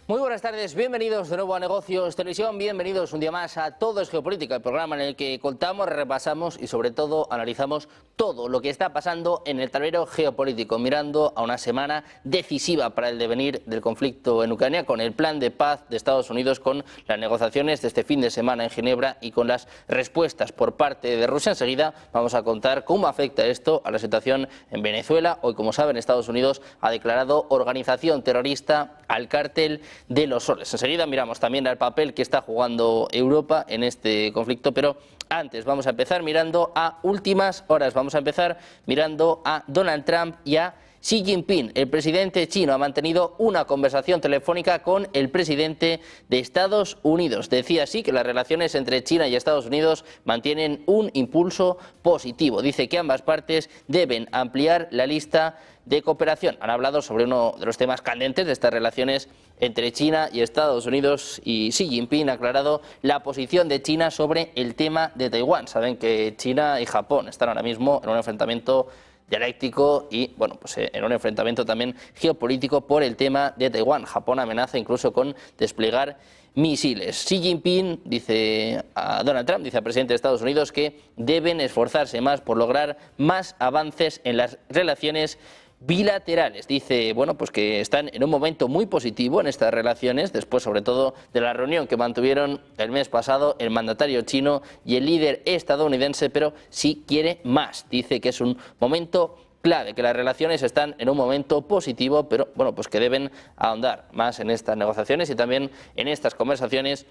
Muy buenas tardes, bienvenidos de nuevo a Negocios Televisión, bienvenidos un día más a Todo es Geopolítica, el programa en el que contamos, repasamos y sobre todo analizamos todo lo que está pasando en el tablero geopolítico, mirando a una semana decisiva para el devenir del conflicto en Ucrania, con el plan de paz de Estados Unidos, con las negociaciones de este fin de semana en Ginebra y con las respuestas por parte de Rusia. Enseguida vamos a contar cómo afecta esto a la situación en Venezuela. Hoy, como saben, Estados Unidos ha declarado organización terrorista al cártel de los soles. Enseguida miramos también al papel que está jugando Europa en este conflicto, pero antes vamos a empezar mirando a últimas horas, vamos a empezar mirando a Donald Trump y a Xi Jinping. El presidente chino ha mantenido una conversación telefónica con el presidente de Estados Unidos. Decía así que las relaciones entre China y Estados Unidos mantienen un impulso positivo. Dice que ambas partes deben ampliar la lista de cooperación. Han hablado sobre uno de los temas candentes de estas relaciones entre China y Estados Unidos, y Xi Jinping ha aclarado la posición de China sobre el tema de Taiwán. Saben que China y Japón están ahora mismo en un enfrentamiento dialéctico y bueno, pues en un enfrentamiento también geopolítico por el tema de Taiwán. Japón amenaza incluso con desplegar misiles. Xi Jinping dice a Donald Trump, dice al presidente de Estados Unidos, que deben esforzarse más por lograr más avances en las relaciones bilaterales. Dice, bueno, pues que están en un momento muy positivo en estas relaciones, después sobre todo de la reunión que mantuvieron el mes pasado el mandatario chino y el líder estadounidense, pero sí quiere más. Dice que es un momento clave, que las relaciones están en un momento positivo, pero bueno, pues que deben ahondar más en estas negociaciones y también en estas conversaciones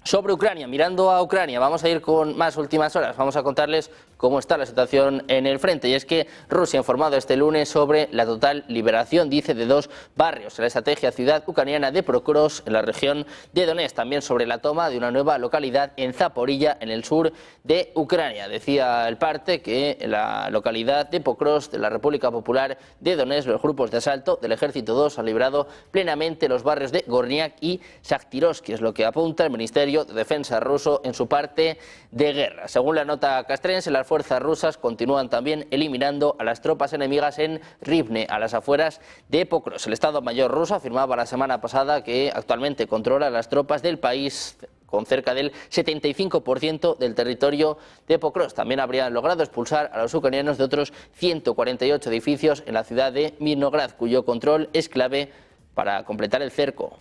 sobre Ucrania. Mirando a Ucrania, vamos a ir con más últimas horas, vamos a contarles cómo está la situación en el frente, y es que Rusia ha informado este lunes sobre la total liberación, dice, de 2 barrios en la estrategia ciudad ucraniana de Pokrovsk, en la región de Donetsk, también sobre la toma de una nueva localidad en Zaporilla, en el sur de Ucrania. Decía el parte que en la localidad de Pokrovsk de la República Popular de Donetsk, los grupos de asalto del Ejército 2 han librado plenamente los barrios de Gorniak y Shakhtirovsky, es lo que apunta el Ministerio de Defensa ruso en su parte de guerra. Según la nota castrense, las fuerzas rusas continúan también eliminando a las tropas enemigas en Rivne, a las afueras de Pokrovsk. El Estado Mayor ruso afirmaba la semana pasada que actualmente controla las tropas del país con cerca del 75% del territorio de Pokrovsk. También habrían logrado expulsar a los ucranianos de otros 148 edificios en la ciudad de Mirnograd, cuyo control es clave para completar el cerco.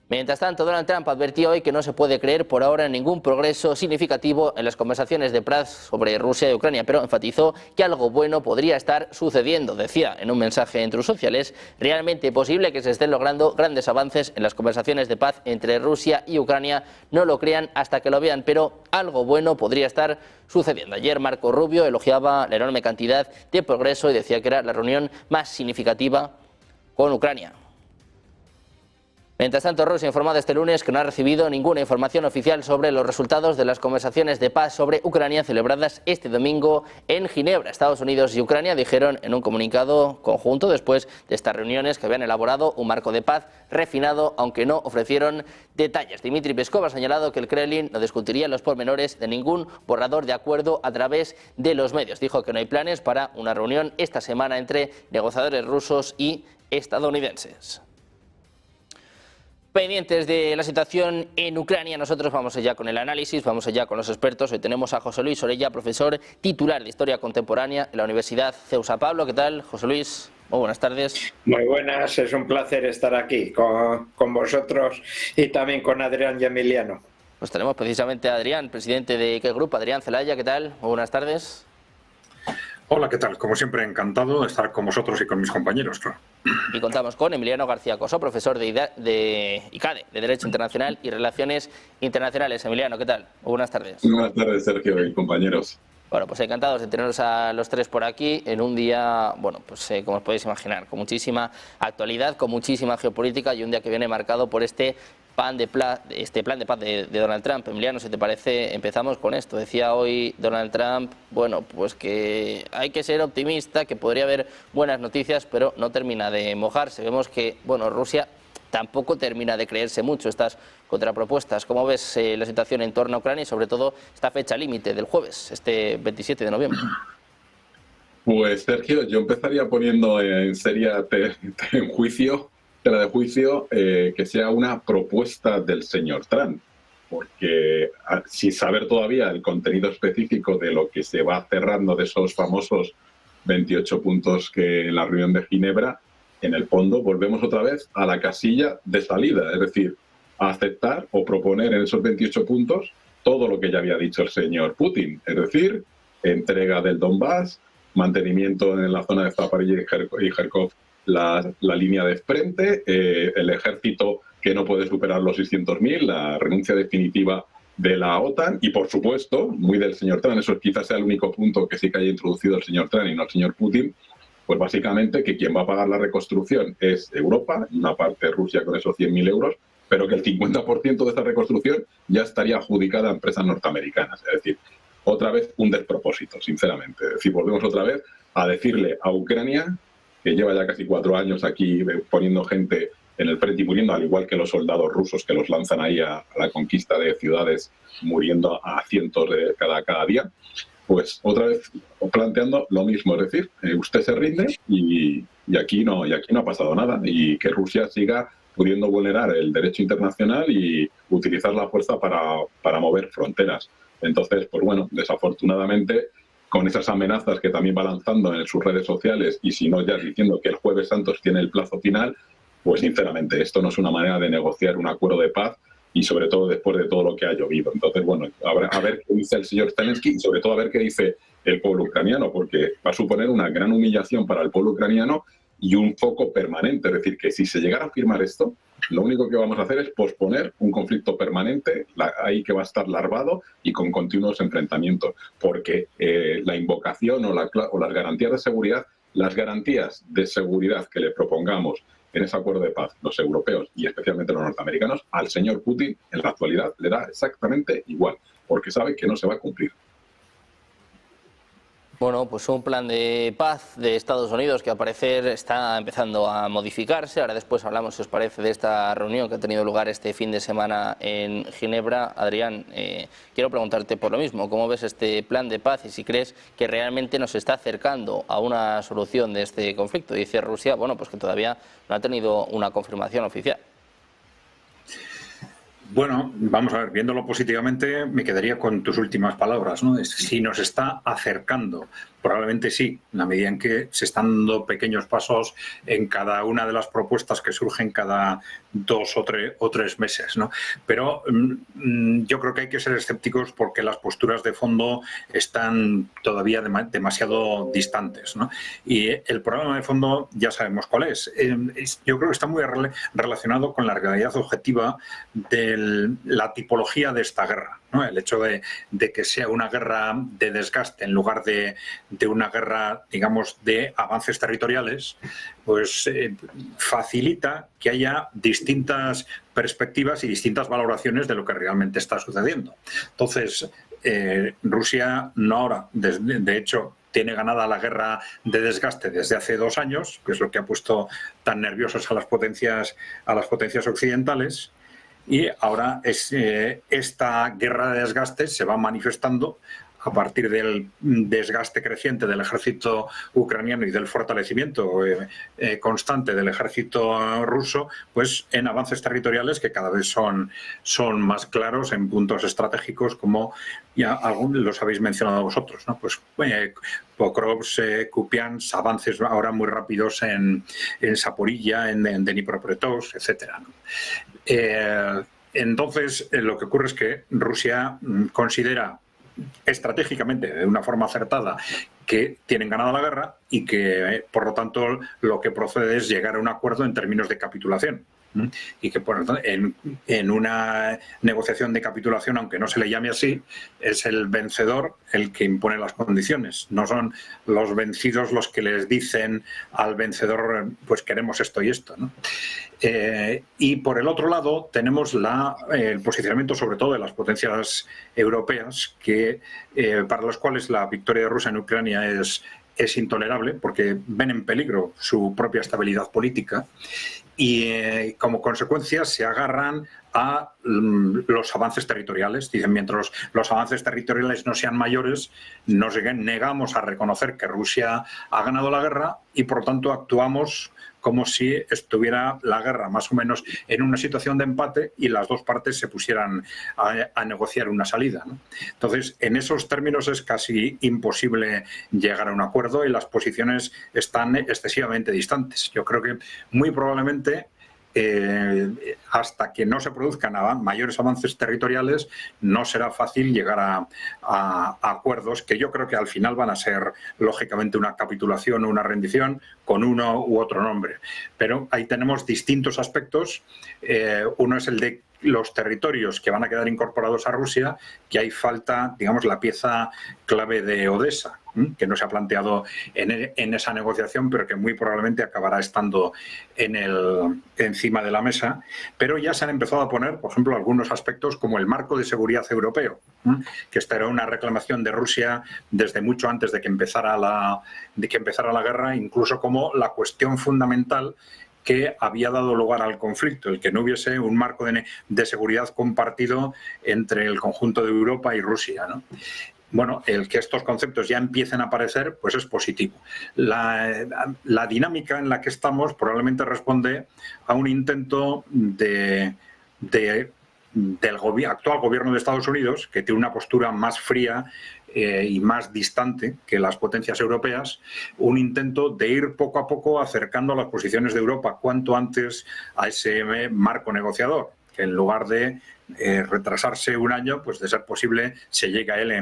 Mientras tanto, Donald Trump advirtió hoy que no se puede creer por ahora en ningún progreso significativo en las conversaciones de paz sobre Rusia y Ucrania, pero enfatizó que algo bueno podría estar sucediendo. Decía en un mensaje en Truth Social, es realmente posible que se estén logrando grandes avances en las conversaciones de paz entre Rusia y Ucrania. No lo crean hasta que lo vean, pero algo bueno podría estar sucediendo. Ayer Marco Rubio elogiaba la enorme cantidad de progreso y decía que era la reunión más significativa con Ucrania. Mientras tanto, Rusia ha informado este lunes que no ha recibido ninguna información oficial sobre los resultados de las conversaciones de paz sobre Ucrania celebradas este domingo en Ginebra. Estados Unidos y Ucrania dijeron en un comunicado conjunto, después de estas reuniones, que habían elaborado un marco de paz refinado, aunque no ofrecieron detalles. Dmitry Peskov ha señalado que el Kremlin no discutiría los pormenores de ningún borrador de acuerdo a través de los medios. Dijo que no hay planes para una reunión esta semana entre negociadores rusos y estadounidenses. Pendientes de la situación en Ucrania, nosotros vamos allá con el análisis, vamos allá con los expertos. Hoy tenemos a José Luis Orella, profesor titular de Historia Contemporánea en la Universidad CEU San Pablo. ¿Qué tal, José Luis? Muy buenas tardes. Muy buenas, es un placer estar aquí con vosotros y también con Adrián y Emiliano. Pues tenemos precisamente a Adrián, presidente de ¿qué grupo? Adrián Celaya, ¿qué tal? Muy buenas tardes. Hola, ¿qué tal? Como siempre, encantado de estar con vosotros y con mis compañeros, claro. Y contamos con Emiliano García Coso, profesor de ICADE, de Derecho Internacional y Relaciones Internacionales. Emiliano, ¿qué tal? Buenas tardes. Buenas tardes, Sergio y compañeros. Bueno, pues encantados de teneros a los tres por aquí en un día, bueno, pues como os podéis imaginar, con muchísima actualidad, con muchísima geopolítica y un día que viene marcado por este plan de paz de Donald Trump. Emiliano, si te parece, empezamos con esto. Decía hoy Donald Trump, bueno, pues que hay que ser optimista, que podría haber buenas noticias, pero no termina de mojarse. Vemos que, bueno, Rusia tampoco termina de creerse mucho estas contrapropuestas. ¿Cómo ves la situación en torno a Ucrania y sobre todo esta fecha límite del jueves, este 27 de noviembre? Pues Sergio, yo empezaría poniendo en serio en juicio tela de juicio que sea una propuesta del señor Trump, porque sin saber todavía el contenido específico de lo que se va cerrando de esos famosos 28 puntos que en la reunión de Ginebra, en el fondo volvemos otra vez a la casilla de salida, es decir, a aceptar o proponer en esos 28 puntos todo lo que ya había dicho el señor Putin, es decir, entrega del Donbass, mantenimiento en la zona de Zaporilla y Kharkov la línea de frente, el ejército que no puede superar los 600.000, la renuncia definitiva de la OTAN y, por supuesto, muy del señor Trump, eso quizás sea el único punto que sí que haya introducido el señor Trump y no el señor Putin, pues básicamente que quien va a pagar la reconstrucción es Europa, una parte Rusia con esos 100.000 euros, pero que el 50% de esta reconstrucción ya estaría adjudicada a empresas norteamericanas. Es decir, otra vez un despropósito, sinceramente. Es decir, volvemos otra vez a decirle a Ucrania, que lleva ya casi 4 años aquí poniendo gente en el frente y muriendo, al igual que los soldados rusos que los lanzan ahí a la conquista de ciudades, muriendo a cientos de cada día, pues otra vez planteando lo mismo, es decir, usted se rinde y aquí no ha pasado nada, y que Rusia siga pudiendo vulnerar el derecho internacional y utilizar la fuerza para mover fronteras. Entonces, pues bueno, desafortunadamente, con esas amenazas que también va lanzando en sus redes sociales, y si no ya diciendo que el Jueves Santos tiene el plazo final, pues sinceramente esto no es una manera de negociar un acuerdo de paz, y sobre todo después de todo lo que ha llovido. Entonces, bueno, a ver qué dice el señor Zelensky y sobre todo a ver qué dice el pueblo ucraniano, porque va a suponer una gran humillación para el pueblo ucraniano y un foco permanente. Es decir, que si se llegara a firmar esto, lo único que vamos a hacer es posponer un conflicto permanente, ahí que va a estar larvado y con continuos enfrentamientos, porque la invocación o las garantías de seguridad que le propongamos en ese acuerdo de paz, los europeos y especialmente los norteamericanos, al señor Putin en la actualidad le da exactamente igual, porque sabe que no se va a cumplir. Bueno, pues un plan de paz de Estados Unidos que al parecer está empezando a modificarse. Ahora después hablamos, si os parece, de esta reunión que ha tenido lugar este fin de semana en Ginebra. Adrián, quiero preguntarte por lo mismo. ¿Cómo ves este plan de paz y si crees que realmente nos está acercando a una solución de este conflicto? Dice Rusia, bueno, pues que todavía no ha tenido una confirmación oficial. Bueno, vamos a ver, viéndolo positivamente, me quedaría con tus últimas palabras, ¿no? Si nos está acercando, probablemente sí, en la medida en que se están dando pequeños pasos en cada una de las propuestas que surgen cada 2 o 3 meses, ¿no? Pero yo creo que hay que ser escépticos porque las posturas de fondo están todavía demasiado distantes, ¿no? Y el problema de fondo ya sabemos cuál es. Yo creo que está muy relacionado con la realidad objetiva de la tipología de esta guerra, ¿no? El hecho de que sea una guerra de desgaste en lugar de una guerra, digamos, de avances territoriales, pues facilita que haya distintas perspectivas y distintas valoraciones de lo que realmente está sucediendo. Entonces, Rusia no ahora, de hecho, tiene ganada la guerra de desgaste desde hace 2 años, que es lo que ha puesto tan nerviosas a las potencias occidentales. Y ahora esta guerra de desgaste se va manifestando a partir del desgaste creciente del ejército ucraniano y del fortalecimiento constante del ejército ruso, pues en avances territoriales que cada vez son más claros en puntos estratégicos, como ya algunos los habéis mencionado vosotros, ¿no? Pues Pokrovsk, Kupiansk, avances ahora muy rápidos en Zaporilla, en Dnipropetrovsk, etcétera, ¿no? Entonces, lo que ocurre es que Rusia considera estratégicamente, de una forma acertada, que tienen ganada la guerra y que, por lo tanto, lo que procede es llegar a un acuerdo en términos de capitulación. Y que por en una negociación de capitulación, aunque no se le llame así, es el vencedor el que impone las condiciones. No son los vencidos los que les dicen al vencedor, pues queremos esto y esto, ¿no? Y por el otro lado tenemos el posicionamiento sobre todo de las potencias europeas, para las cuales la victoria de Rusia en Ucrania es intolerable porque ven en peligro su propia estabilidad política y como consecuencia se agarran a los avances territoriales. Dicen, mientras los avances territoriales no sean mayores, nos negamos a reconocer que Rusia ha ganado la guerra y, por tanto, actuamos como si estuviera la guerra más o menos en una situación de empate y las dos partes se pusieran a negociar una salida, ¿no? Entonces, en esos términos es casi imposible llegar a un acuerdo y las posiciones están excesivamente distantes. Yo creo que muy probablemente hasta que no se produzcan mayores avances territoriales no será fácil llegar a acuerdos que yo creo que al final van a ser lógicamente una capitulación o una rendición con uno u otro nombre. Pero ahí tenemos distintos aspectos. Uno es el de los territorios que van a quedar incorporados a Rusia, que ahí falta, digamos, la pieza clave de Odessa, que no se ha planteado en esa negociación, pero que muy probablemente acabará estando encima de la mesa. Pero ya se han empezado a poner, por ejemplo, algunos aspectos como el marco de seguridad europeo, que esta era una reclamación de Rusia desde mucho antes de que empezara la guerra, incluso como la cuestión fundamental que había dado lugar al conflicto, el que no hubiese un marco de seguridad compartido entre el conjunto de Europa y Rusia, ¿no? Bueno, el que estos conceptos ya empiecen a aparecer, pues es positivo. La dinámica en la que estamos probablemente responde a un intento del actual gobierno de Estados Unidos, que tiene una postura más fría y más distante que las potencias europeas, un intento de ir poco a poco acercando las posiciones de Europa cuanto antes a ese marco negociador, que en lugar de retrasarse un año, pues de ser posible se llega a él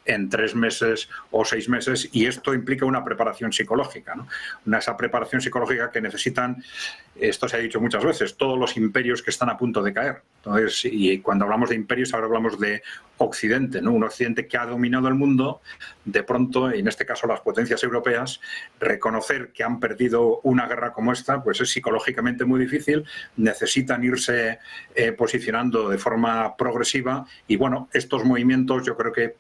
en 3 meses o 6 meses, y esto implica una preparación psicológica, ¿no? Esa preparación psicológica que necesitan, esto se ha dicho muchas veces, todos los imperios que están a punto de caer. Entonces, y cuando hablamos de imperios ahora hablamos de Occidente, ¿no? Un Occidente que ha dominado el mundo, de pronto, en este caso las potencias europeas, reconocer que han perdido una guerra como esta, pues es psicológicamente muy difícil, necesitan irse posicionando de forma progresiva y bueno, estos movimientos yo creo que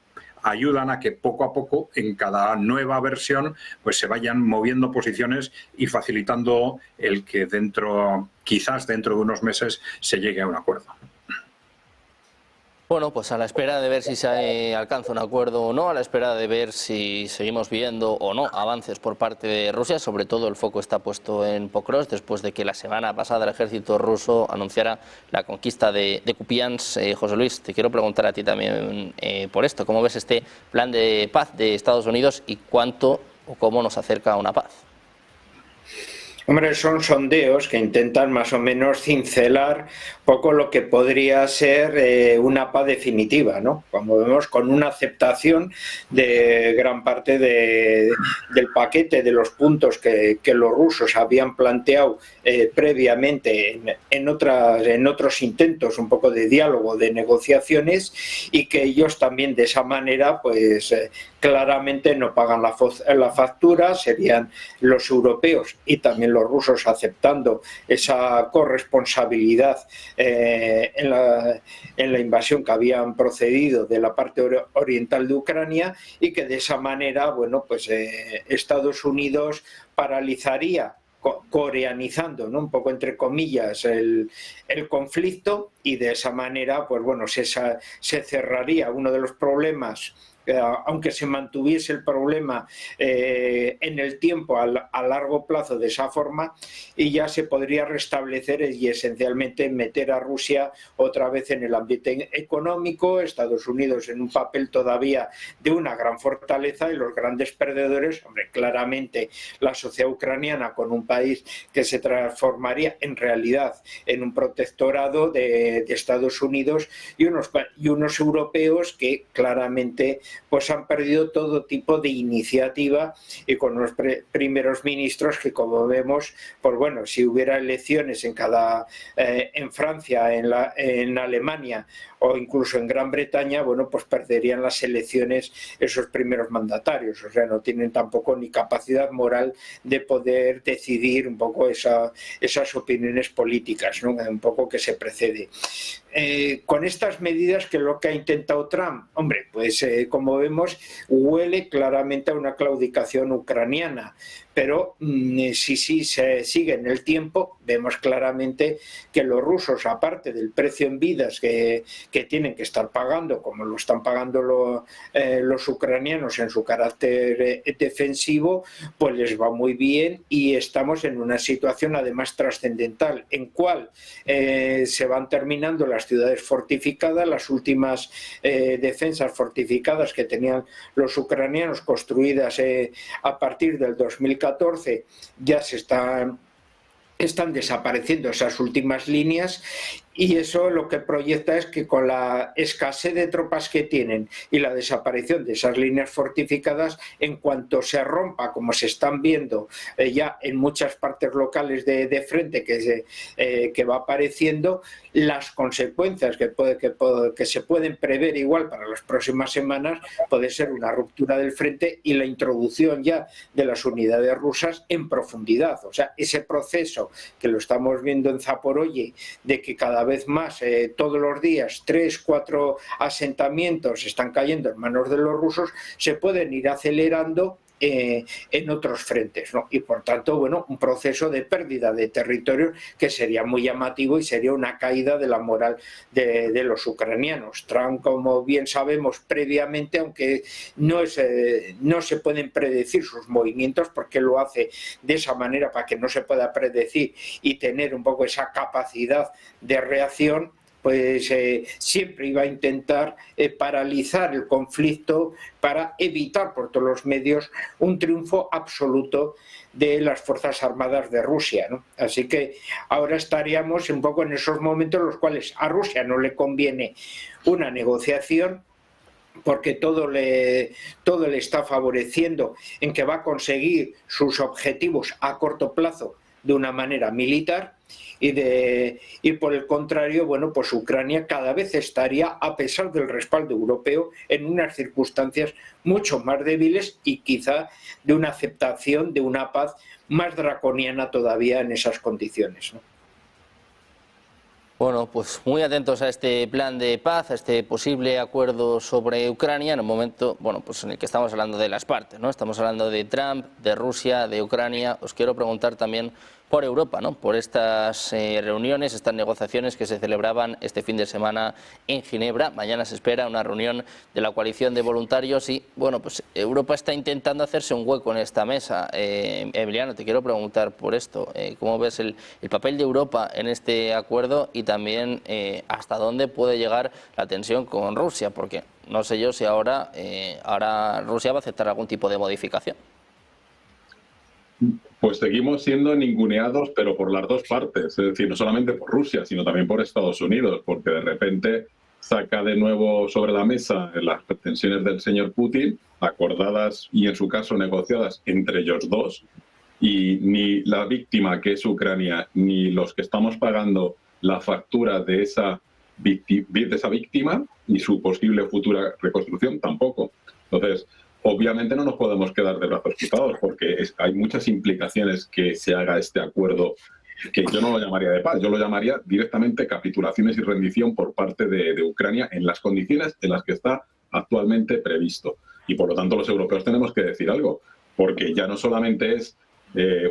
ayudan a que poco a poco en cada nueva versión pues se vayan moviendo posiciones y facilitando el que quizás dentro de unos meses se llegue a un acuerdo. Bueno, pues a la espera de ver si se alcanza un acuerdo o no, a la espera de ver si seguimos viendo o no avances por parte de Rusia, sobre todo el foco está puesto en Pokrovsk, después de que la semana pasada el ejército ruso anunciara la conquista de Kupiansk. José Luis, te quiero preguntar a ti también por esto, ¿cómo ves este plan de paz de Estados Unidos y cuánto o cómo nos acerca a una paz? Hombre, son sondeos que intentan más o menos cincelar poco lo que podría ser una paz definitiva, ¿no? Como vemos, con una aceptación de gran parte del paquete de los puntos que los rusos habían planteado previamente en otros intentos un poco de diálogo, de negociaciones, y que ellos también de esa manera pues claramente no pagan la factura, serían los europeos y también los rusos aceptando esa corresponsabilidad en la invasión que habían procedido de la parte oriental de Ucrania, y que de esa manera, bueno, pues Estados Unidos paralizaría, coreanizando, ¿no?, un poco entre comillas el conflicto, y de esa manera pues bueno, se cerraría uno de los problemas, aunque se mantuviese el problema en el tiempo a largo plazo de esa forma, y ya se podría restablecer y esencialmente meter a Rusia otra vez en el ambiente económico, Estados Unidos en un papel todavía de una gran fortaleza, y los grandes perdedores, hombre, claramente la sociedad ucraniana, con un país que se transformaría en realidad en un protectorado de Estados Unidos, y unos europeos que claramente pues han perdido todo tipo de iniciativa, y con los primeros ministros que, como vemos, pues bueno, si hubiera elecciones en Francia, en Alemania o incluso en Gran Bretaña, bueno, pues perderían las elecciones esos primeros mandatarios, o sea, no tienen tampoco ni capacidad moral de poder decidir un poco esas opiniones políticas, ¿no?, un poco que se precede. Con estas medidas, que es lo que ha intentado Trump, hombre, pues como vemos, huele claramente a una claudicación ucraniana, pero si se sigue en el tiempo, vemos claramente que los rusos, aparte del precio en vidas que tienen que estar pagando, como lo están pagando los ucranianos en su carácter defensivo, pues les va muy bien, y estamos en una situación además trascendental en cual se van terminando las ciudades fortificadas, las últimas defensas fortificadas que tenían los ucranianos construidas a partir del 2014 ya están desapareciendo esas últimas líneas, y eso lo que proyecta es que con la escasez de tropas que tienen y la desaparición de esas líneas fortificadas, en cuanto se rompa, como se están viendo ya en muchas partes locales de frente que va apareciendo, las consecuencias que se pueden prever igual para las próximas semanas puede ser una ruptura del frente y la introducción ya de las unidades rusas en profundidad. O sea, ese proceso que lo estamos viendo en Zaporozhye, de que cada vez más, todos los días, 3, 4 asentamientos están cayendo en manos de los rusos, se pueden ir acelerando en otros frentes, ¿no? Y por tanto, bueno, un proceso de pérdida de territorio que sería muy llamativo y sería una caída de la moral de los ucranianos. Trump, como bien sabemos previamente, aunque no se pueden predecir sus movimientos, porque lo hace de esa manera para que no se pueda predecir y tener un poco esa capacidad de reacción, pues siempre iba a intentar paralizar el conflicto para evitar por todos los medios un triunfo absoluto de las Fuerzas Armadas de Rusia, ¿no? Así que ahora estaríamos un poco en esos momentos en los cuales a Rusia no le conviene una negociación, porque todo le está favoreciendo en que va a conseguir sus objetivos a corto plazo de una manera militar, y por el contrario, bueno, pues Ucrania cada vez estaría, a pesar del respaldo europeo, en unas circunstancias mucho más débiles y quizá de una aceptación de una paz más draconiana todavía en esas condiciones, ¿no? Bueno, pues muy atentos a este plan de paz, a este posible acuerdo sobre Ucrania, en un momento, bueno, pues en el que estamos hablando de las partes, ¿no? Estamos hablando de Trump, de Rusia, de Ucrania. Os quiero preguntar también por Europa, ¿no? Por estas reuniones, estas negociaciones que se celebraban este fin de semana en Ginebra. Mañana se espera una reunión de la coalición de voluntarios y, bueno, pues Europa está intentando hacerse un hueco en esta mesa. Emiliano, te quiero preguntar por esto. ¿Cómo ves el papel de Europa en este acuerdo y también hasta dónde puede llegar la tensión con Rusia? Porque no sé yo si ahora Rusia va a aceptar algún tipo de modificación. Pues seguimos siendo ninguneados, pero por las dos partes, es decir, no solamente por Rusia, sino también por Estados Unidos, porque de repente saca de nuevo sobre la mesa las pretensiones del señor Putin, acordadas y en su caso negociadas entre ellos dos, y ni la víctima, que es Ucrania, ni los que estamos pagando la factura de esa víctima y su posible futura reconstrucción tampoco. Entonces, obviamente no nos podemos quedar de brazos cruzados, porque hay muchas implicaciones que se haga este acuerdo, que yo no lo llamaría de paz, yo lo llamaría directamente capitulaciones y rendición por parte de Ucrania en las condiciones en las que está actualmente previsto. Y por lo tanto los europeos tenemos que decir algo, porque ya no solamente es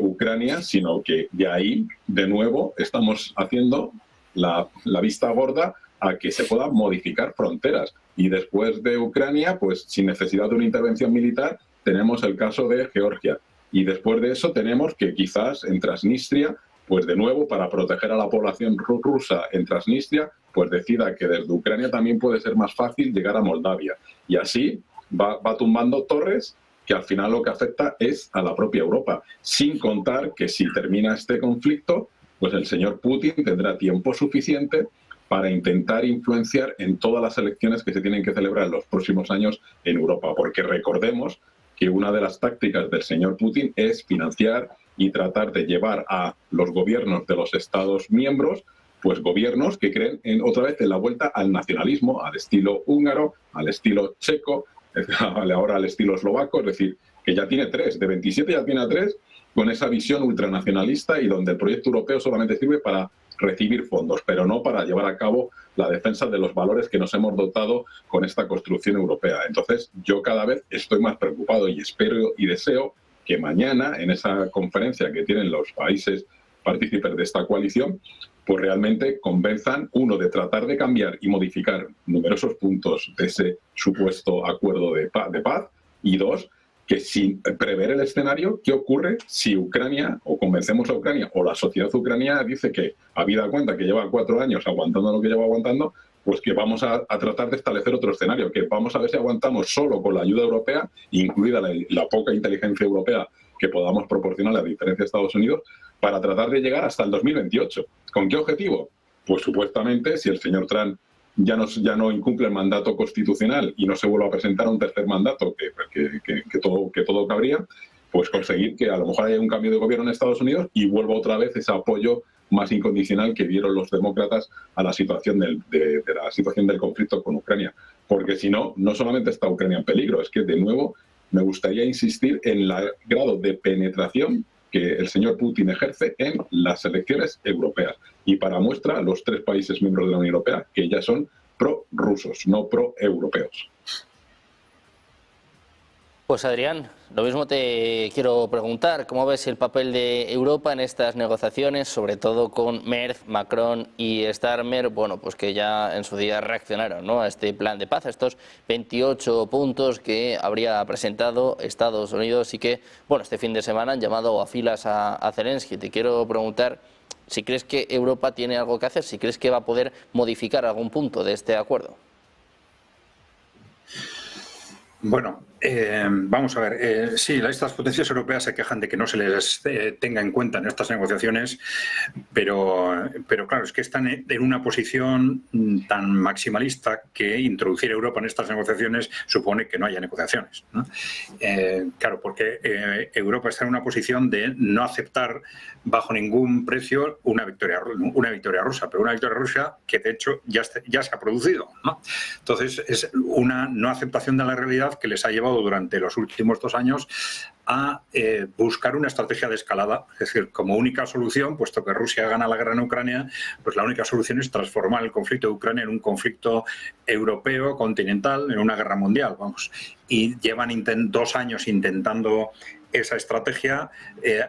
Ucrania, sino que de ahí, de nuevo, estamos haciendo la vista gorda a que se puedan modificar fronteras. Y después de Ucrania, pues sin necesidad de una intervención militar, tenemos el caso de Georgia. Y después de eso tenemos que quizás en Transnistria, pues de nuevo, para proteger a la población rusa en Transnistria, pues decida que desde Ucrania también puede ser más fácil llegar a Moldavia. Y así va tumbando torres que al final lo que afecta es a la propia Europa. Sin contar que si termina este conflicto, pues el señor Putin tendrá tiempo suficiente para intentar influenciar en todas las elecciones que se tienen que celebrar en los próximos años en Europa. Porque recordemos que una de las tácticas del señor Putin es financiar y tratar de llevar a los gobiernos de los Estados miembros, pues gobiernos que creen otra vez en la vuelta al nacionalismo, al estilo húngaro, al estilo checo, ahora al estilo eslovaco, es decir, que ya tiene 3, de 27 ya tiene 3, con esa visión ultranacionalista y donde el proyecto europeo solamente sirve para recibir fondos, pero no para llevar a cabo la defensa de los valores que nos hemos dotado con esta construcción europea. Entonces, yo cada vez estoy más preocupado y espero y deseo que mañana, en esa conferencia que tienen los países partícipes de esta coalición, pues realmente convenzan, uno, de tratar de cambiar y modificar numerosos puntos de ese supuesto acuerdo de paz, y dos, que sin prever el escenario, ¿qué ocurre si Ucrania, o convencemos a Ucrania, o la sociedad ucraniana dice que, habida cuenta que lleva 4 años aguantando lo que lleva aguantando, pues que vamos a tratar de establecer otro escenario, que vamos a ver si aguantamos solo con la ayuda europea, incluida la poca inteligencia europea que podamos proporcionar a diferencia de Estados Unidos, para tratar de llegar hasta el 2028. ¿Con qué objetivo? Pues supuestamente, si el señor Trump ya no incumple el mandato constitucional y no se vuelve a presentar a un tercer mandato, que todo cabría, pues conseguir que a lo mejor haya un cambio de gobierno en Estados Unidos y vuelva otra vez ese apoyo más incondicional que dieron los demócratas a la situación del conflicto con Ucrania. Porque si no, no solamente está Ucrania en peligro, es que de nuevo me gustaría insistir en el grado de penetración que el señor Putin ejerce en las elecciones europeas. Y para muestra, los 3 países miembros de la Unión Europea, que ya son pro-rusos, no pro-europeos. Pues Adrián, lo mismo te quiero preguntar, ¿cómo ves el papel de Europa en estas negociaciones, sobre todo con Merz, Macron y Starmer, bueno, pues que ya en su día reaccionaron, ¿no?, a este plan de paz, a estos 28 puntos que habría presentado Estados Unidos y que, bueno, este fin de semana han llamado a filas a Zelensky? Te quiero preguntar si crees que Europa tiene algo que hacer, si crees que va a poder modificar algún punto de este acuerdo. Bueno, vamos a ver. Sí, estas potencias europeas se quejan de que no se les tenga en cuenta en estas negociaciones, pero claro, es que están en una posición tan maximalista que introducir a Europa en estas negociaciones supone que no haya negociaciones, ¿no? Claro, porque Europa está en una posición de no aceptar bajo ningún precio una victoria rusa, pero una victoria rusa que de hecho ya se ha producido, ¿no? Entonces es una no aceptación de la realidad que les ha llevado durante los últimos 2 años a buscar una estrategia de escalada. Es decir, como única solución, puesto que Rusia gana la guerra en Ucrania, pues la única solución es transformar el conflicto de Ucrania en un conflicto europeo, continental, en una guerra mundial, vamos. Y llevan 2 años intentando esa estrategia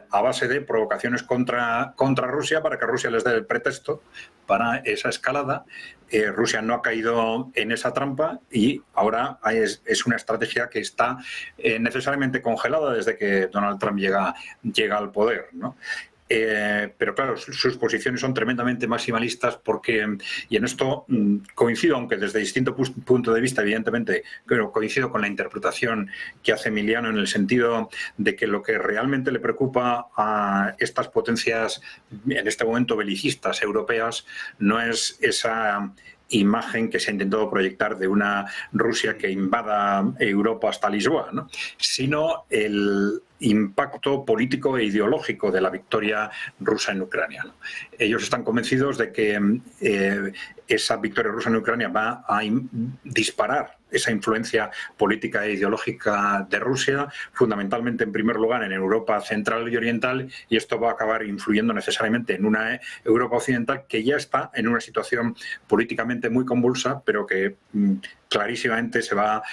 a base de provocaciones contra Rusia para que Rusia les dé el pretexto para esa escalada. Rusia no ha caído en esa trampa y ahora es una estrategia que está necesariamente congelada desde que Donald Trump llega al poder, ¿no? Pero claro, sus posiciones son tremendamente maximalistas porque, y en esto coincido, aunque desde distinto punto de vista, evidentemente, pero coincido con la interpretación que hace Emiliano en el sentido de que lo que realmente le preocupa a estas potencias, en este momento belicistas europeas, no es esa imagen que se ha intentado proyectar de una Rusia que invada Europa hasta Lisboa, ¿no?, sino el impacto político e ideológico de la victoria rusa en Ucrania, ¿no? Ellos están convencidos de que esa victoria rusa en Ucrania va a disparar esa influencia política e ideológica de Rusia, fundamentalmente en primer lugar en Europa central y oriental, y esto va a acabar influyendo necesariamente en una Europa occidental que ya está en una situación políticamente muy convulsa, pero que clarísimamente se va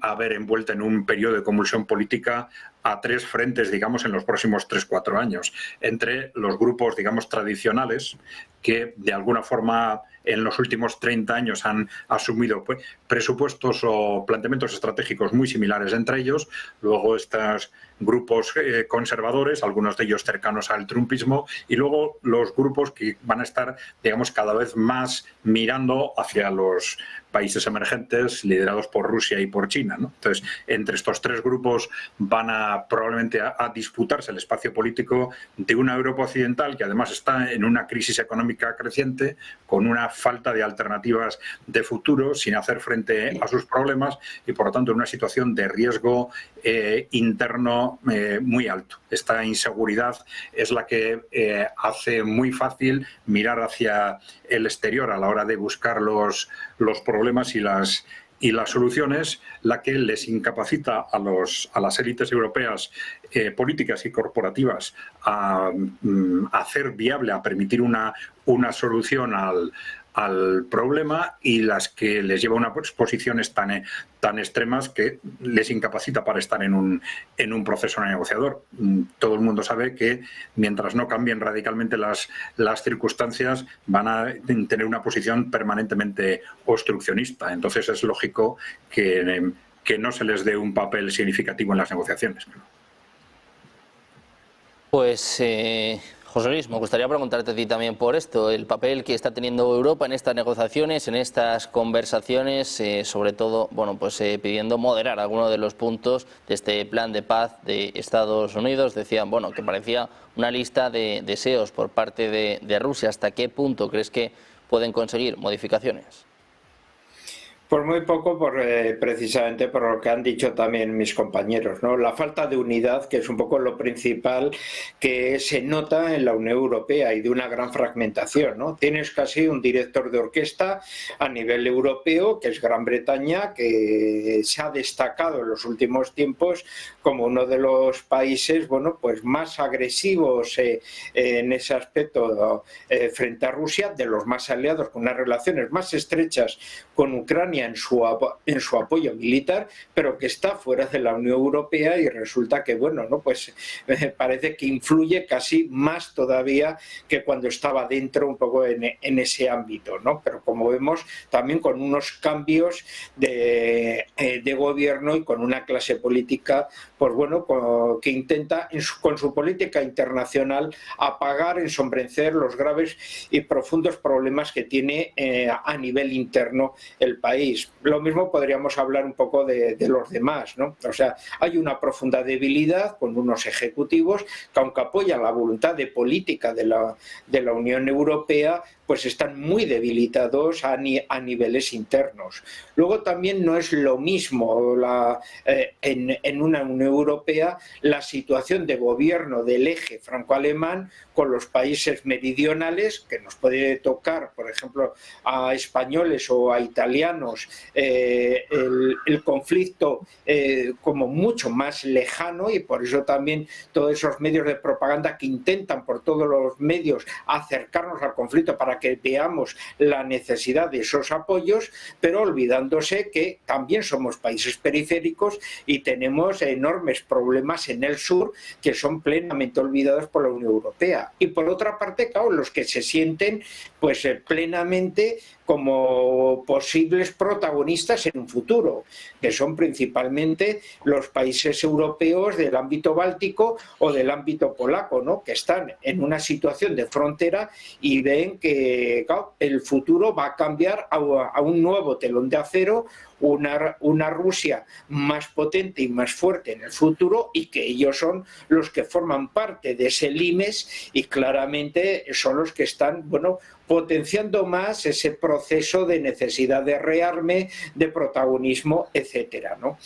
a ver envuelta en un periodo de convulsión política a 3 frentes, digamos, en los próximos 3-4 años, entre los grupos, digamos, tradicionales, que de alguna forma en los últimos 30 años han asumido presupuestos o planteamientos estratégicos muy similares entre ellos, luego estos grupos conservadores, algunos de ellos cercanos al trumpismo, y luego los grupos que van a estar, digamos, cada vez más mirando hacia los países emergentes liderados por Rusia y por China, ¿no? Entonces, entre estos 3 grupos van a probablemente a disputarse el espacio político de una Europa occidental que además está en una crisis económica creciente, con una falta de alternativas de futuro, sin hacer frente a sus problemas y, por lo tanto, en una situación de riesgo interno muy alto. Esta inseguridad es la que hace muy fácil mirar hacia el exterior a la hora de buscar los problemas y las soluciones, la que les incapacita a las élites europeas políticas y corporativas a hacer viable, a permitir una solución al problema y las que les lleva a unas posiciones tan extremas que les incapacita para estar en un proceso negociador. Todo el mundo sabe que mientras no cambien radicalmente las circunstancias, van a tener una posición permanentemente obstruccionista. Entonces es lógico que no se les dé un papel significativo en las negociaciones. Pues, José Luis, me gustaría preguntarte a ti también por esto, el papel que está teniendo Europa en estas negociaciones, en estas conversaciones, sobre todo, bueno, pues pidiendo moderar algunos de los puntos de este plan de paz de Estados Unidos. Decían, bueno, que parecía una lista de deseos por parte de Rusia. ¿Hasta qué punto crees que pueden conseguir modificaciones? Por muy poco, precisamente por lo que han dicho también mis compañeros, ¿no? La falta de unidad, que es un poco lo principal que se nota en la Unión Europea, y de una gran fragmentación, ¿no? Tienes casi un director de orquesta a nivel europeo, que es Gran Bretaña, que se ha destacado en los últimos tiempos como uno de los países, bueno, pues más agresivos en ese aspecto frente a Rusia, de los más aliados, con unas relaciones más estrechas con Ucrania en su apoyo militar, pero que está fuera de la Unión Europea, y resulta que, bueno, ¿no? Pues parece que influye casi más todavía que cuando estaba dentro un poco en ese ámbito, ¿no? Pero como vemos, también con unos cambios de gobierno y con una clase política, pues bueno, que intenta con su política internacional apagar, ensombrecer los graves y profundos problemas que tiene a nivel interno el país. Lo mismo podríamos hablar un poco de los demás, ¿no? O sea, hay una profunda debilidad con unos ejecutivos que, aunque apoyan la voluntad de política de la Unión Europea, pues están muy debilitados a niveles internos. Luego también no es lo mismo en una Unión Europea la situación de gobierno del eje franco-alemán con los países meridionales, que nos puede tocar, por ejemplo, a españoles o a italianos, el conflicto como mucho más lejano, y por eso también todos esos medios de propaganda que intentan por todos los medios acercarnos al conflicto para que veamos la necesidad de esos apoyos, pero olvidándose que también somos países periféricos y tenemos enormes problemas en el sur que son plenamente olvidados por la Unión Europea. Y por otra parte, claro, los que se sienten pues plenamente como posibles protagonistas en un futuro, que son principalmente los países europeos del ámbito báltico o del ámbito polaco, ¿no? Que están en una situación de frontera y ven que, claro, el futuro va a cambiar a un nuevo telón de acero, una Rusia más potente y más fuerte en el futuro, y que ellos son los que forman parte de ese limes y claramente son los que están, bueno, potenciando más ese proceso de necesidad de rearme, de protagonismo, etcétera, ¿no?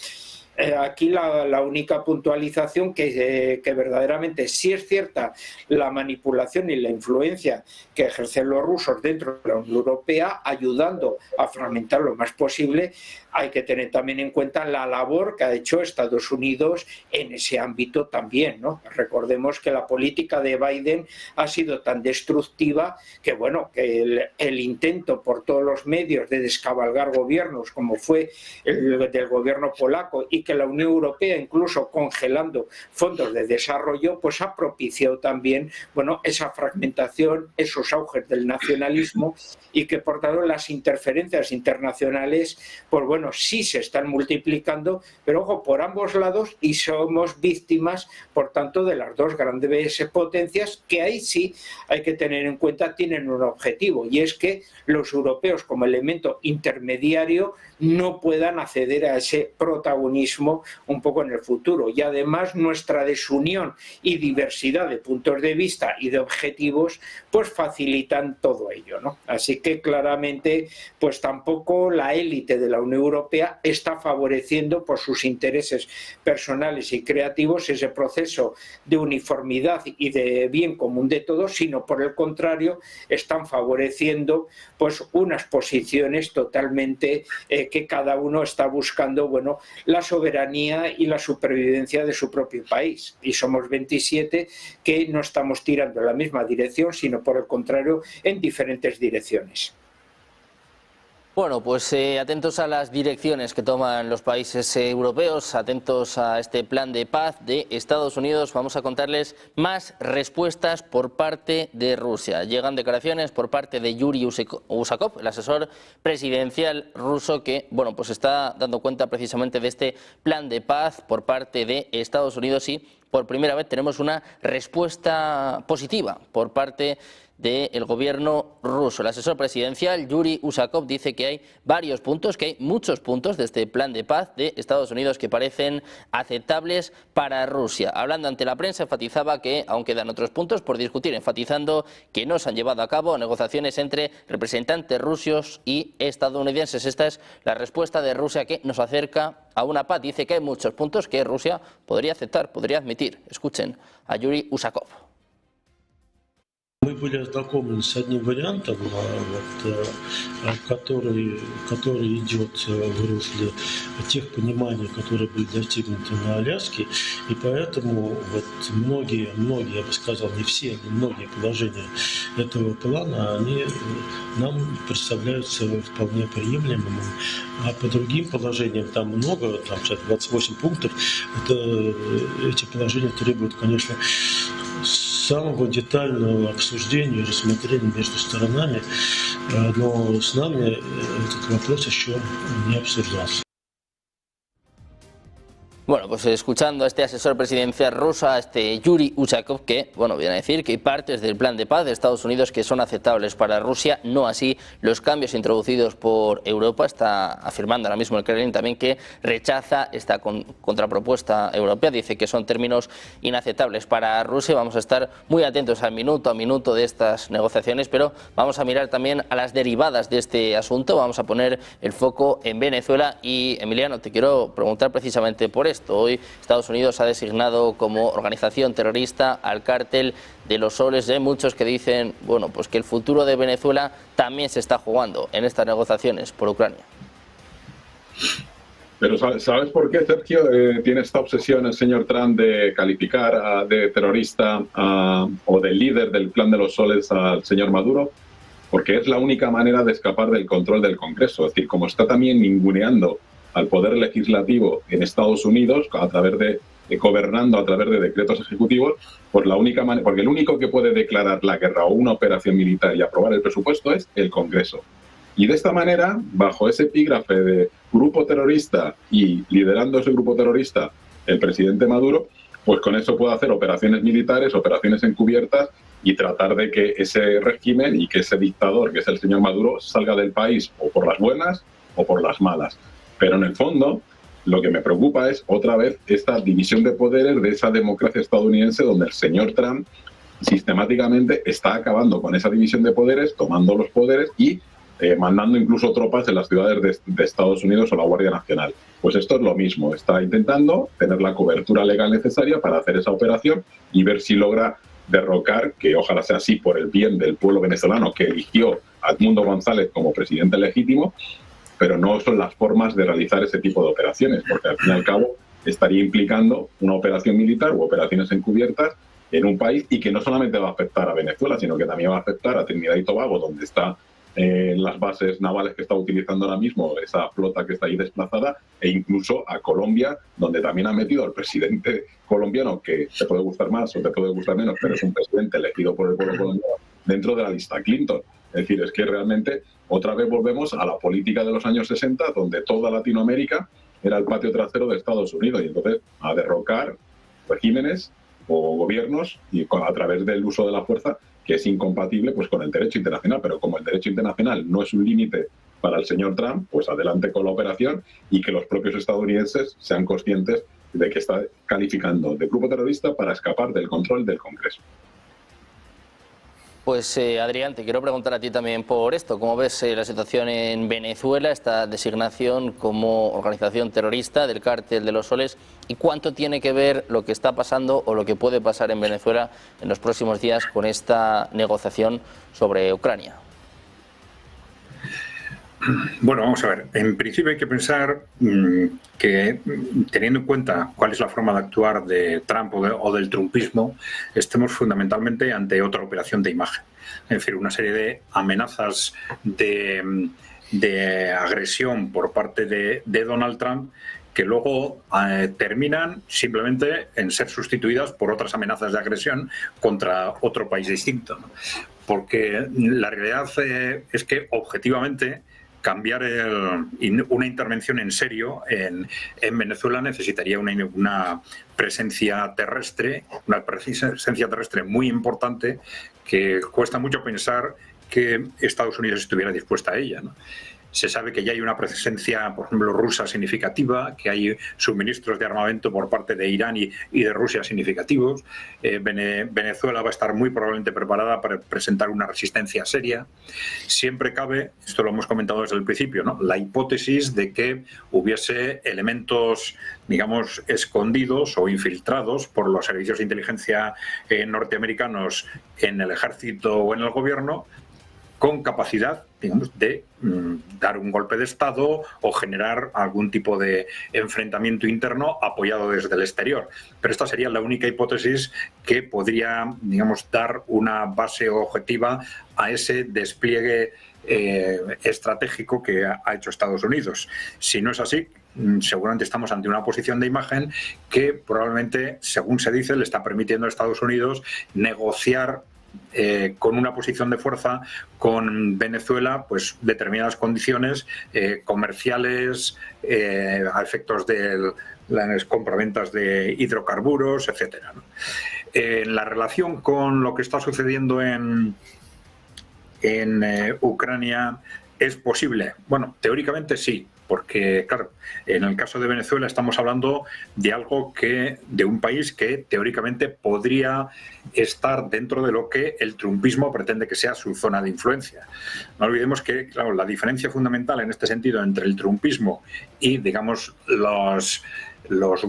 Aquí la única puntualización que verdaderamente sí es cierta, la manipulación y la influencia que ejercen los rusos dentro de la Unión Europea, ayudando a fragmentar lo más posible. Hay que tener también en cuenta la labor que ha hecho Estados Unidos en ese ámbito también, ¿no? Recordemos que la política de Biden ha sido tan destructiva que, bueno, que el intento por todos los medios de descabalgar gobiernos, como fue el del gobierno polaco, y que la Unión Europea, incluso congelando fondos de desarrollo, pues ha propiciado también, bueno, esa fragmentación, esos auges del nacionalismo, y que por tanto las interferencias internacionales, pues bueno, sí se están multiplicando, pero ojo, por ambos lados, y somos víctimas, por tanto, de las dos grandes potencias, que ahí sí hay que tener en cuenta, tienen un objetivo, y es que los europeos, como elemento intermediario, no puedan acceder a ese protagonismo un poco en el futuro. Y además nuestra desunión y diversidad de puntos de vista y de objetivos pues facilitan todo ello, ¿no? Así que claramente pues tampoco la élite de la Unión Europea está favoreciendo por sus intereses personales y creativos ese proceso de uniformidad y de bien común de todos, sino por el contrario están favoreciendo pues unas posiciones totalmente que cada uno está buscando, bueno, la soberanía y la supervivencia de su propio país. Y somos 27 que no estamos tirando en la misma dirección, sino por el contrario en diferentes direcciones. Bueno, pues atentos a las direcciones que toman los países europeos, atentos a este plan de paz de Estados Unidos. Vamos a contarles más respuestas por parte de Rusia. Llegan declaraciones por parte de Yuri Usakov, el asesor presidencial ruso, que bueno, pues está dando cuenta precisamente de este plan de paz por parte de Estados Unidos y por primera vez tenemos una respuesta positiva por parte del gobierno ruso. El asesor presidencial Yuri Usakov dice que hay varios puntos, que hay muchos puntos de este plan de paz de Estados Unidos que parecen aceptables para Rusia. Hablando ante la prensa, enfatizaba que aún quedan otros puntos por discutir, enfatizando que no se han llevado a cabo negociaciones entre representantes rusos y estadounidenses. Esta es la respuesta de Rusia, que nos acerca a una paz. Dice que hay muchos puntos que Rusia podría aceptar, podría admitir. Escuchen a Yuri Usakov. Мы были ознакомлены с одним вариантом, который идет в русле тех пониманий, которые были достигнуты на Аляске, и поэтому вот многие, я бы сказал, не все, но многие положения этого плана, они нам представляются вполне приемлемыми. А по другим положениям, там много, там сейчас 28 пунктов, эти положения требуют, конечно, самого детального обсуждения и рассмотрения между сторонами, но с нами этот вопрос еще не обсуждался. Bueno, pues escuchando a este asesor presidencial ruso, a este Yuri Usakov, que bueno, viene a decir que hay partes del plan de paz de Estados Unidos que son aceptables para Rusia, no así los cambios introducidos por Europa. Está afirmando ahora mismo el Kremlin también que rechaza esta contrapropuesta europea, dice que son términos inaceptables para Rusia. Vamos a estar muy atentos al minuto a minuto de estas negociaciones, pero vamos a mirar también a las derivadas de este asunto. Vamos a poner el foco en Venezuela y, Emiliano, te quiero preguntar precisamente por esto. Hoy Estados Unidos ha designado como organización terrorista al cártel de los soles. Hay muchos que dicen, bueno, pues que el futuro de Venezuela también se está jugando en estas negociaciones por Ucrania. Pero ¿sabes por qué, Sergio, tiene esta obsesión el señor Trump de calificar de terrorista o de líder del plan de los soles al señor Maduro? Porque es la única manera de escapar del control del Congreso. Es decir, como está también ninguneando al poder legislativo en Estados Unidos a través de gobernando a través de decretos ejecutivos, pues la única manera, porque el único que puede declarar la guerra o una operación militar y aprobar el presupuesto es el Congreso. Y de esta manera, bajo ese epígrafe de grupo terrorista y liderando ese grupo terrorista el presidente Maduro, pues con eso puede hacer operaciones militares, operaciones encubiertas y tratar de que ese régimen y que ese dictador, que es el señor Maduro, salga del país o por las buenas o por las malas. Pero en el fondo, lo que me preocupa es otra vez esta división de poderes de esa democracia estadounidense donde el señor Trump sistemáticamente está acabando con esa división de poderes, tomando los poderes y mandando incluso tropas en las ciudades de Estados Unidos o la Guardia Nacional. Pues esto es lo mismo, está intentando tener la cobertura legal necesaria para hacer esa operación y ver si logra derrocar, que ojalá sea así por el bien del pueblo venezolano que eligió a Edmundo González como presidente legítimo, pero no son las formas de realizar ese tipo de operaciones, porque al fin y al cabo estaría implicando una operación militar u operaciones encubiertas en un país y que no solamente va a afectar a Venezuela, sino que también va a afectar a Trinidad y Tobago, donde está las bases navales que está utilizando ahora mismo esa flota que está ahí desplazada, e incluso a Colombia, donde también ha metido al presidente colombiano, que te puede gustar más o te puede gustar menos, pero es un presidente elegido por el pueblo colombiano, dentro de la lista Clinton. Es decir, es que realmente otra vez volvemos a la política de los años 60, donde toda Latinoamérica era el patio trasero de Estados Unidos, y entonces a derrocar regímenes o gobiernos y a través del uso de la fuerza, que es incompatible pues con el derecho internacional. Pero como el derecho internacional no es un límite para el señor Trump, pues adelante con la operación y que los propios estadounidenses sean conscientes de que está calificando de grupo terrorista para escapar del control del Congreso. Pues Adrián, te quiero preguntar a ti también por esto. ¿Cómo ves la situación en Venezuela, esta designación como organización terrorista del cártel de los soles? ¿Y cuánto tiene que ver lo que está pasando o lo que puede pasar en Venezuela en los próximos días con esta negociación sobre Ucrania? Bueno, vamos a ver. En principio hay que pensar que, teniendo en cuenta cuál es la forma de actuar de Trump o del trumpismo, estemos fundamentalmente ante otra operación de imagen. Es decir, una serie de amenazas de de agresión por parte de Donald Trump que luego terminan simplemente en ser sustituidas por otras amenazas de agresión contra otro país distinto, ¿no? Porque la realidad es que objetivamente cambiar una intervención en serio en Venezuela necesitaría una presencia terrestre, muy importante, que cuesta mucho pensar que Estados Unidos estuviera dispuesta a ella, ¿no? Se sabe que ya hay una presencia, por ejemplo, rusa significativa, que hay suministros de armamento por parte de Irán y de Rusia significativos. Venezuela va a estar muy probablemente preparada para presentar una resistencia seria. Siempre cabe, esto lo hemos comentado desde el principio, ¿no?, la hipótesis de que hubiese elementos, digamos, escondidos o infiltrados por los servicios de inteligencia norteamericanos en el ejército o en el gobierno, con capacidad, digamos, de dar un golpe de Estado o generar algún tipo de enfrentamiento interno apoyado desde el exterior. Pero esta sería la única hipótesis que podría, digamos, dar una base objetiva a ese despliegue estratégico que ha hecho Estados Unidos. Si no es así, seguramente estamos ante una posición de imagen que probablemente, según se dice, le está permitiendo a Estados Unidos negociar con una posición de fuerza con Venezuela, pues determinadas condiciones comerciales a efectos de las compraventas de hidrocarburos, etcétera, ¿no? La relación con lo que está sucediendo en Ucrania es posible. Bueno, teóricamente sí, porque, claro, en el caso de Venezuela estamos hablando de un país que teóricamente podría estar dentro de lo que el trumpismo pretende que sea su zona de influencia. No olvidemos que, claro, la diferencia fundamental en este sentido entre el trumpismo y, digamos, los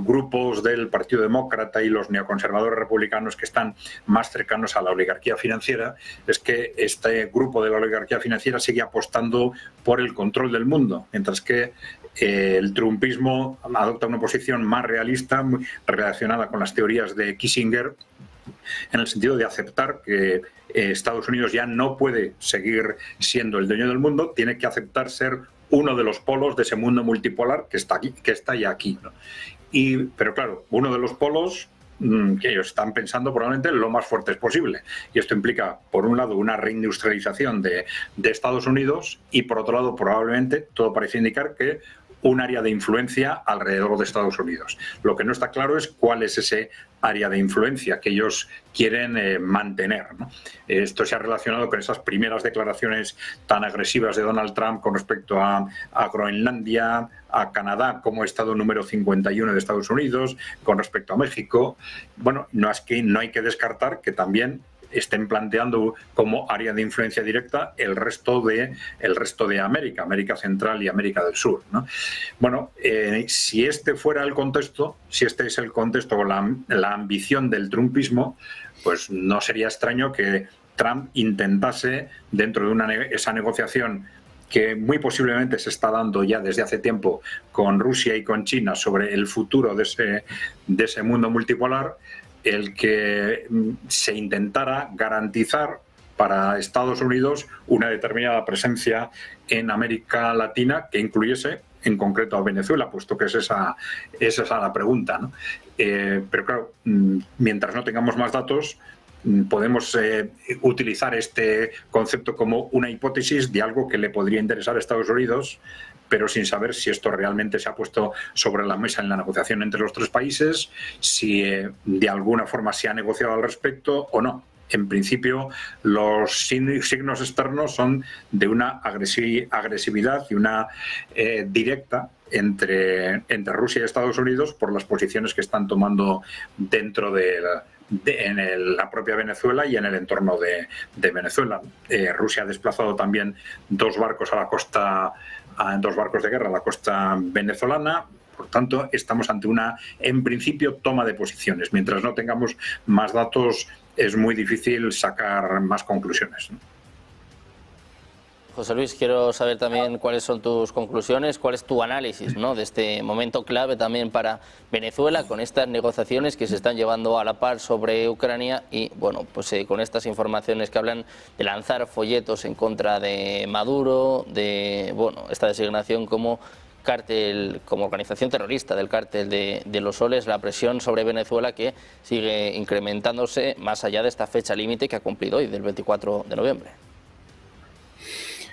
grupos del Partido Demócrata y los neoconservadores republicanos que están más cercanos a la oligarquía financiera es que este grupo de la oligarquía financiera sigue apostando por el control del mundo, mientras que el trumpismo adopta una posición más realista, muy relacionada con las teorías de Kissinger, en el sentido de aceptar que Estados Unidos ya no puede seguir siendo el dueño del mundo, tiene que aceptar ser uno de los polos de ese mundo multipolar que está ya aquí, ¿no? Pero claro, uno de los polos que ellos están pensando probablemente lo más fuertes posible. Y esto implica, por un lado, una reindustrialización de Estados Unidos y, por otro lado, probablemente, todo parece indicar que un área de influencia alrededor de Estados Unidos. Lo que no está claro es cuál es ese área de influencia que ellos quieren mantener, ¿no? Esto se ha relacionado con esas primeras declaraciones tan agresivas de Donald Trump con respecto a Groenlandia, a Canadá como estado número 51 de Estados Unidos, con respecto a México. Bueno, no hay que descartar que también estén planteando como área de influencia directa el resto de América Central y América del Sur, ¿no? Bueno, si este fuera el contexto, si este es el contexto o la ambición del trumpismo, pues no sería extraño que Trump intentase, dentro de esa negociación que muy posiblemente se está dando ya desde hace tiempo con Rusia y con China sobre el futuro de ese mundo multipolar, el que se intentara garantizar para Estados Unidos una determinada presencia en América Latina que incluyese en concreto a Venezuela, puesto que esa es la pregunta, ¿no? Pero claro, mientras no tengamos más datos, podemos utilizar este concepto como una hipótesis de algo que le podría interesar a Estados Unidos, pero sin saber si esto realmente se ha puesto sobre la mesa en la negociación entre los tres países, si de alguna forma se ha negociado al respecto o no. En principio, los signos externos son de una agresividad y una directa entre Rusia y Estados Unidos por las posiciones que están tomando dentro en la propia Venezuela y en el entorno de Venezuela. Rusia ha desplazado también dos barcos de guerra a la costa venezolana. Por tanto, estamos ante en principio, toma de posiciones. Mientras no tengamos más datos, es muy difícil sacar más conclusiones, ¿no? José Luis, quiero saber también cuáles son tus conclusiones, cuál es tu análisis, ¿no?, de este momento clave también para Venezuela, con estas negociaciones que se están llevando a la par sobre Ucrania y, bueno, pues con estas informaciones que hablan de lanzar folletos en contra de Maduro, de, bueno, esta designación como cártel, como organización terrorista del cártel de los soles, la presión sobre Venezuela que sigue incrementándose más allá de esta fecha límite que ha cumplido hoy, del 24 de noviembre.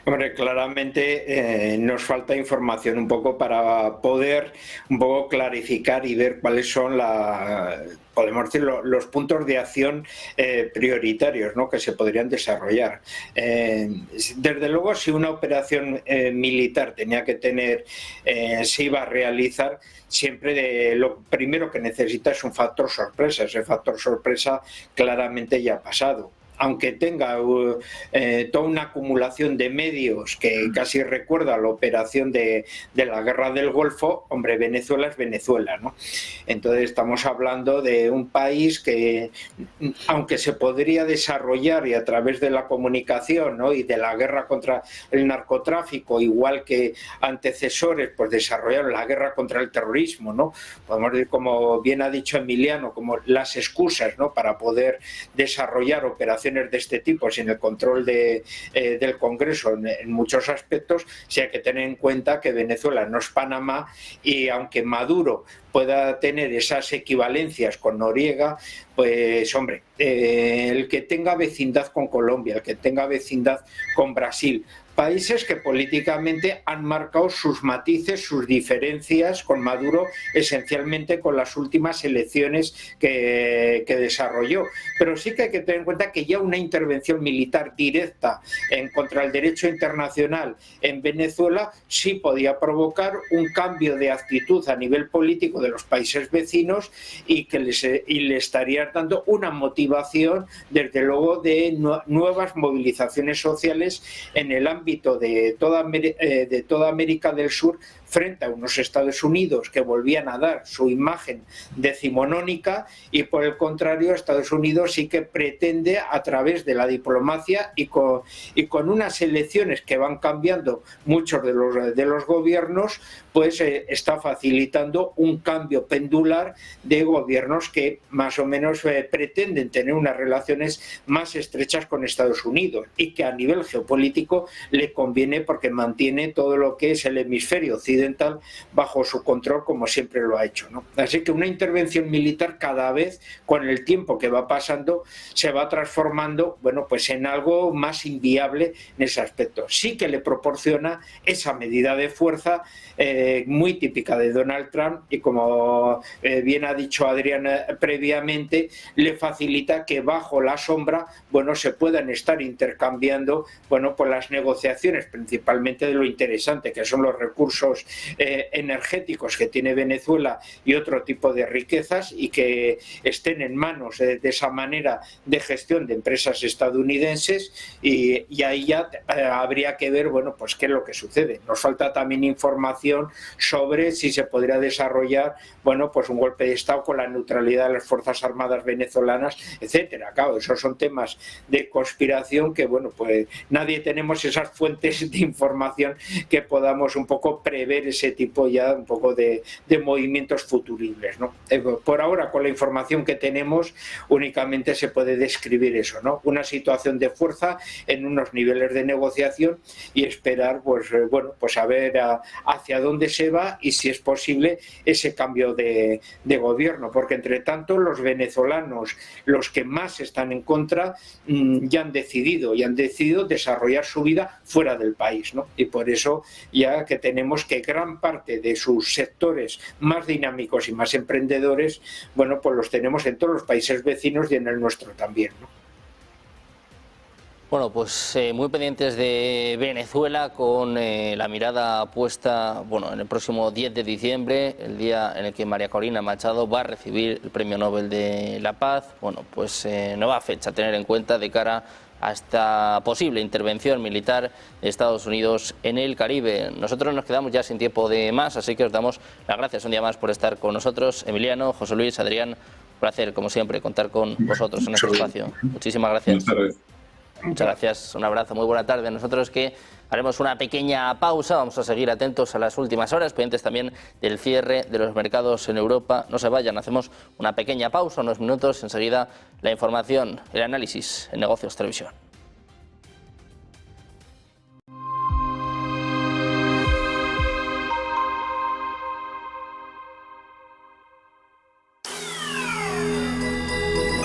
Hombre, claramente nos falta información un poco para poder un poco clarificar y ver cuáles son podemos decir, los puntos de acción prioritarios, ¿no?, que se podrían desarrollar. Desde luego, si una operación militar tenía que tener, se iba a realizar, siempre lo primero que necesita es un factor sorpresa. Ese factor sorpresa claramente ya ha pasado. Aunque tenga toda una acumulación de medios que casi recuerda a la operación de la Guerra del Golfo, hombre, Venezuela es Venezuela, ¿no? Entonces estamos hablando de un país que, aunque se podría desarrollar y a través de la comunicación, ¿no?, y de la guerra contra el narcotráfico, igual que antecesores, pues desarrollaron la guerra contra el terrorismo, ¿no? Podemos decir, como bien ha dicho Emiliano, como las excusas, ¿no?, para poder desarrollar operaciones de este tipo sin el control del Congreso en muchos aspectos. Sí hay que tener en cuenta que Venezuela no es Panamá, y aunque Maduro pueda tener esas equivalencias con Noriega, pues hombre, el que tenga vecindad con Colombia, el que tenga vecindad con Brasil, países que políticamente han marcado sus matices, sus diferencias con Maduro, esencialmente con las últimas elecciones que desarrolló. Pero sí que hay que tener en cuenta que ya una intervención militar directa en contra del derecho internacional en Venezuela sí podía provocar un cambio de actitud a nivel político de los países vecinos y que le estaría dando una motivación, desde luego, de nuevas movilizaciones sociales en el ámbito de toda América del Sur, frente a unos Estados Unidos que volvían a dar su imagen decimonónica, y por el contrario Estados Unidos sí que pretende, a través de la diplomacia y con unas elecciones que van cambiando muchos de los gobiernos, pues está facilitando un cambio pendular de gobiernos que más o menos pretenden tener unas relaciones más estrechas con Estados Unidos, y que a nivel geopolítico le conviene porque mantiene todo lo que es el hemisferio occidental bajo su control, como siempre lo ha hecho, ¿no? Así que una intervención militar, cada vez con el tiempo que va pasando, se va transformando, bueno, pues en algo más inviable en ese aspecto. Sí que le proporciona esa medida de fuerza muy típica de Donald Trump, y como bien ha dicho Adrián previamente, le facilita que bajo la sombra, bueno, se puedan estar intercambiando, bueno, pues las negociaciones, principalmente de lo interesante que son los recursos energéticos que tiene Venezuela y otro tipo de riquezas, y que estén en manos de esa manera de gestión de empresas estadounidenses, y ahí ya habría que ver, bueno, pues qué es lo que sucede. Nos falta también información sobre si se podría desarrollar, bueno, pues un golpe de Estado con la neutralidad de las Fuerzas Armadas venezolanas, etcétera. Claro, esos son temas de conspiración que, bueno, pues nadie tenemos esas fuentes de información que podamos un poco prever ese tipo ya un poco de movimientos futuribles, ¿no? Por ahora, con la información que tenemos, únicamente se puede describir eso, ¿no? Una situación de fuerza en unos niveles de negociación, y esperar, pues bueno, pues a ver hacia dónde se va y si es posible ese cambio de gobierno, porque entre tanto los venezolanos, los que más están en contra, ya han decidido desarrollar su vida fuera del país, ¿no? Y por eso ya que tenemos que gran parte de sus sectores más dinámicos y más emprendedores, bueno, pues los tenemos en todos los países vecinos y en el nuestro también, ¿no? Bueno, pues muy pendientes de Venezuela, con la mirada puesta, bueno, en el próximo 10 de diciembre, el día en el que María Corina Machado va a recibir el Premio Nobel de la Paz. Bueno, pues nueva fecha a tener en cuenta de cara a esta posible intervención militar de Estados Unidos en el Caribe. Nosotros nos quedamos ya sin tiempo de más, así que os damos las gracias un día más por estar con nosotros. Emiliano, José Luis, Adrián, un placer, como siempre, contar con vosotros en este espacio. Muchísimas gracias. Muchas gracias, un abrazo, muy buena tarde. Nosotros que haremos una pequeña pausa, vamos a seguir atentos a las últimas horas, pendientes también del cierre de los mercados en Europa. No se vayan, hacemos una pequeña pausa, unos minutos, enseguida la información, el análisis en Negocios Televisión.